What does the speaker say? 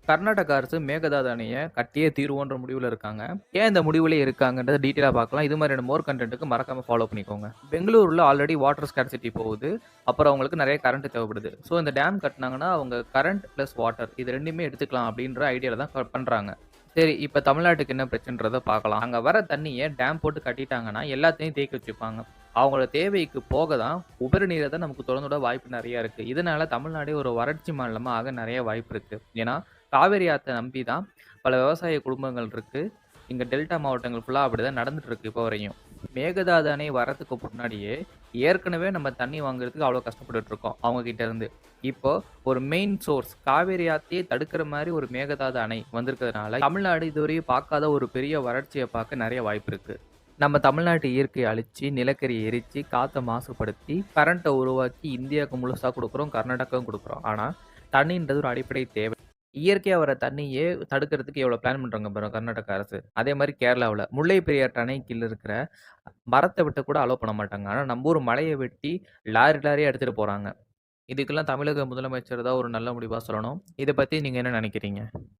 கர்நாடகா அரசு மேகதாது அணைய கட்டியே தீருவோன்ற முடிவுல இருக்காங்க. ஏன் இந்த முடிவுலயே இருக்காங்கன்றத டீட்டெயிலா பார்க்கலாம். இது மாதிரியான மோர் கன்டென்ட்க்கு மறக்காம ஃபாலோ பண்ணிக்கோங்க. பெங்களூர்ல ஆல்ரெடி வாட்டர் ஸ்கார்சிட்டி போகுது. அப்புறம் அவங்களுக்கு நெறைய கரண்ட் தேவைப்படுது. ஸோ இந்த டேம் கட்டுனாங்கன்னா, அவங்க கரண்ட் பிளஸ் வாட்டர் இது 2மே எடுத்துக்கலாம் அப்படின்ற ஐடியால தான் பண்றாங்க. சரி, இப்ப தமிழ்நாட்டுக்கு என்ன பிரச்சனைன்றத பார்க்கலாம். அங்க வர தண்ணிய டேம் போட்டு கட்டிட்டாங்கன்னா, எல்லாத்தையும் தேக்கி வச்சுப்பாங்க. அவங்களோட தேவைக்கு போக தான் உபரி நீர தான் நமக்கு தொறந்து விட வாய்ப்பு நெறைய இருக்கு. இதனால தமிழ்நாடே ஒரு வறட்சி மாநிலமா ஆக நெறைய வாய்ப்பு இருக்கு. ஏன்னா, காவேரி ஆத்த நம்பி தான் பல விவசாய குடும்பங்கள் இருக்கு. இங்க டெல்டா மாவட்டங்கள் ஃபுல்லா அப்படிதான் நடந்துட்டு இருக்கு இப்போ வரையும். மேகதாது அணை வரதுக்கு முன்னாடியே ஏற்கனவே நம்ம தண்ணி வாங்குறதுக்கு அவ்வளோ கஷ்டப்பட்டுட்டு இருக்கோம் அவங்க கிட்ட இருந்து. இப்போ ஒரு மெயின் சோர்ஸ் காவேரி ஆத்தையே தடுக்கிற மாரி ஒரு மேகதாது அணை வந்திருக்கிறதுனால, தமிழ்நாடு இதுவரையும் பார்க்காத ஒரு பெரிய வறட்சிய பார்க்க நெறைய வாய்ப்பு இருக்கு. நம்ம தமிழ்நாட்டு இயற்கைய அழிச்சு, நிலக்கரிய எரிச்சு, காத்த மாசுபடுத்தி, கரண்ட்ட உருவாக்கி இந்தியாவுக்கு முழுசா குடுக்குறோம், கர்நாடகாவுக்கும் குடுக்குறோம். ஆனா, தண்ணீன்றது ஒரு அடிப்படை தேவை. இயற்கையா வர தண்ணியே தடுக்கிறதுக்கு எவ்வளோ பிளான் பண்றாங்க பாருங்க கர்நாடகா அரசு. அதே மாரி கேரளாவுல முல்லை பெரியாறு அணை கீழ இருக்கிற மரத்த வெட்ட கூட அலோ பண்ண மாட்டாங்க. ஆனா நம்ம ஊர் மலைய வெட்டி லாரி லாரியா எடுத்துட்டு போறாங்க. இதுக்கெல்லாம் தமிழக முதலமைச்சர் தான் ஒரு நல்ல முடிவா சொல்லணும். இத பத்தி நீங்க என்ன நெனைக்கிறீங்க?